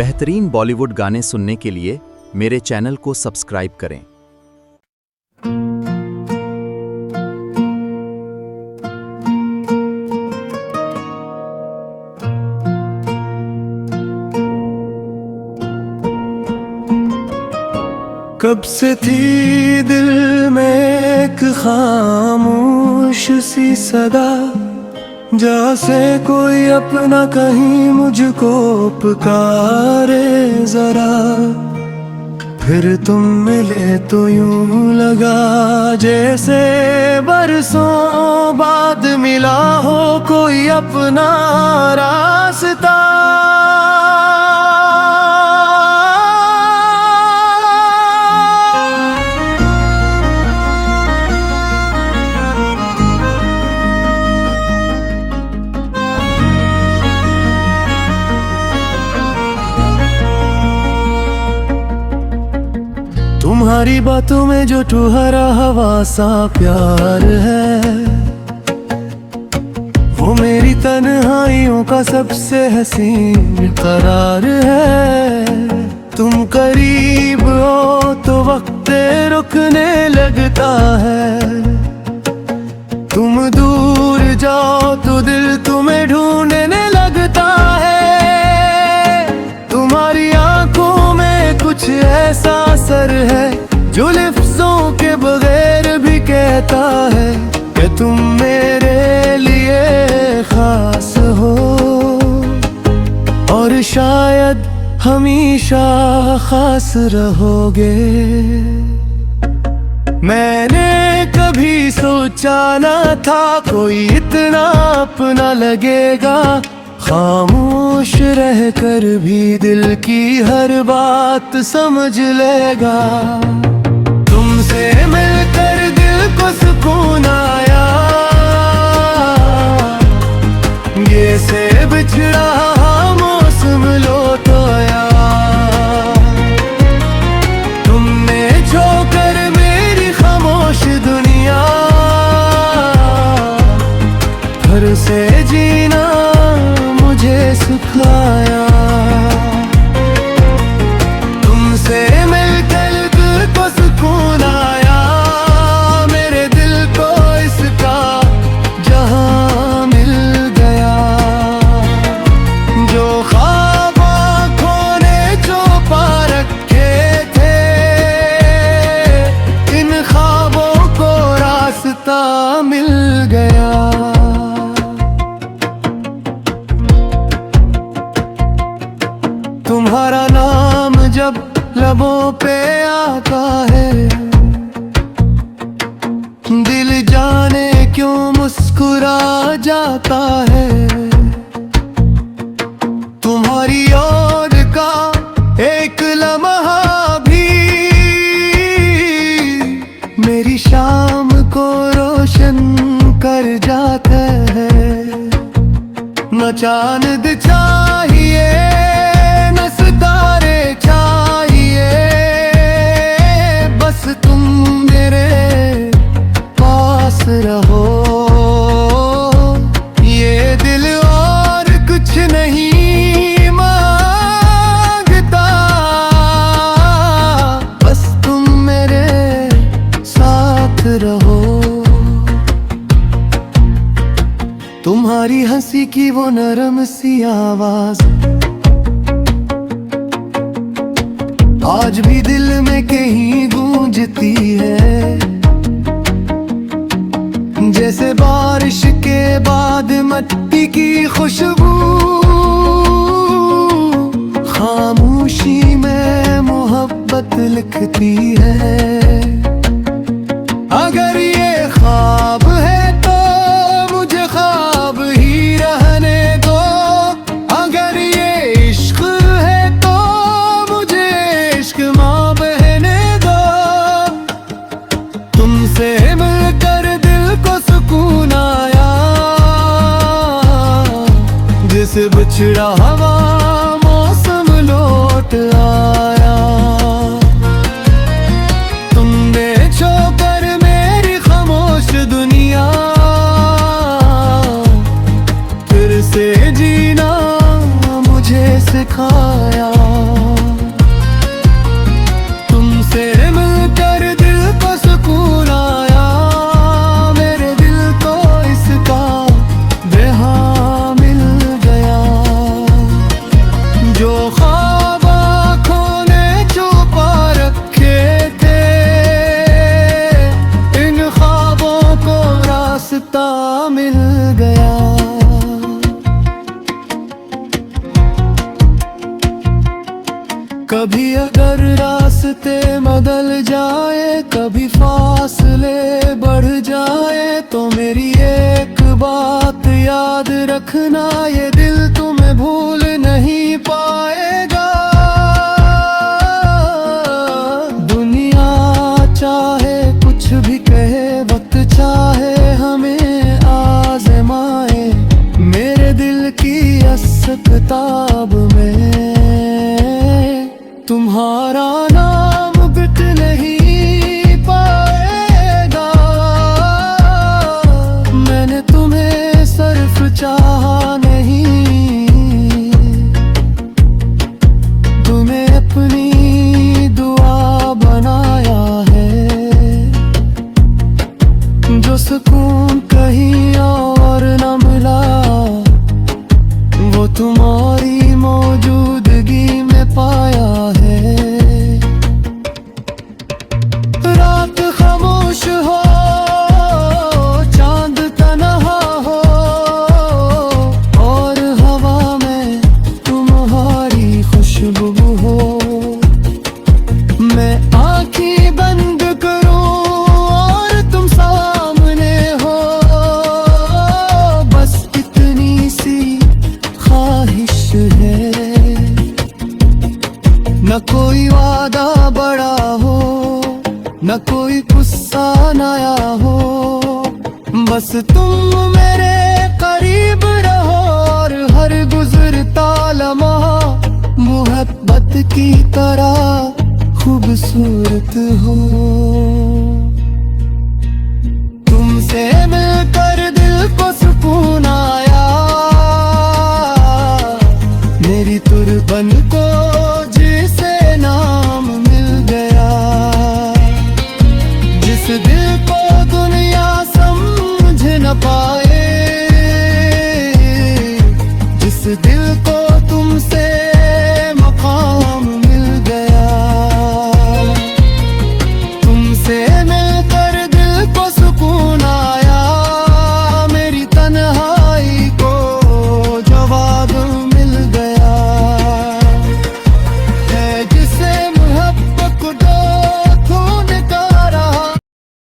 बेहतरीन बॉलीवुड गाने सुनने के लिए मेरे चैनल को सब्सक्राइब करें। कब से थी दिल में एक खामोश सी सदा, जैसे कोई अपना कहीं मुझको पुकारे जरा। फिर तुम मिले तो यूं लगा जैसे बरसों बाद मिला हो कोई अपना रास्ता। तुम्हारी बातों में जो ठुहरा हवा सा प्यार है, वो मेरी तन्हाइयों का सबसे हसीन करार है। तुम करीब हो तो वक्त रुकने लगता है, तुम दूर जाओ तो दिल तुम्हें ढूंढने लगता है। तुम्हारी आंखों में कुछ ऐसा असर है जो लफ्ज़ों के बगैर भी कहता है कि तुम मेरे लिए खास हो, और शायद हमेशा खास रहोगे। मैंने कभी सोचा न था कोई इतना अपना लगेगा, खामोश रहकर भी दिल की हर बात समझ लेगा। तुमसे मिलकर दिल को सुकून आया, ये से बिछड़ा मौसम लौट आया। तुमने छोकर मेरी खामोश दुनिया, फिर से जीना मुझे सिखाया। तुमसे मिलकर दिल को सुकून आया, मेरे दिल को इसका जहां मिल गया। जो ख्वाब आँखों ने जो पा रखे थे, इन ख्वाबों को रास्ता मिल गया। तुम्हारा नाम जब लबों पे आता है, दिल जाने क्यों मुस्कुरा जाता है। तुम्हारी याद का एक लम्हा भी मेरी शाम को रोशन कर जाता है। न चांद चाहिए न सितारे चाहिए, बस तुम मेरे पास रहो। ये दिल और कुछ नहीं मांगता, बस तुम मेरे साथ रहो। तुम्हारी हंसी की वो नरम सी आवाज आज भी दिल में कहीं गूंजती है, जैसे बारिश के बाद मिट्टी की खुशबू। खामोशी में मोहब्बत लिखती है। अगर ये ख्वाब है तो मुझे ख्वाब ही रहने दो, अगर ये इश्क है तो मुझे इश्क माँ बहने दो। तुमसे मिलकर दिल को सुकून आया, जिस बिछड़ा हवा मौसम लौट आया। तुमने छोकर मेरी खामोश दुनिया, फिर से जीना मुझे सिखाया। कभी अगर रास्ते बदल जाए, कभी फासले बढ़ जाए, तो मेरी एक बात याद रखना, ये दिल तुम्हें भूल नहीं पाएगा। दुनिया चाहे कुछ भी कहे, वक्त चाहे हमें आज़माए, मेरे दिल की इस किताब में तुम्हारा नाम बिट नहीं पाएगा। मैंने तुम्हें सिर्फ चाहा नहीं, तुम्हें अपनी दुआ बनाया है। जो सुकून कहीं और न मिला, वो तुम्हारी मौजूदगी में पाया है। रात खामोश हो, चांद तन्हा हो, और हवा में तुम्हारी खुशबू हो। मैं आँखें बंद करूं और तुम सामने हो, बस इतनी सी ख्वाहिश है। न कोई वादा बड़ा हो, न कोई गुस्सा नया हो, बस तुम मेरे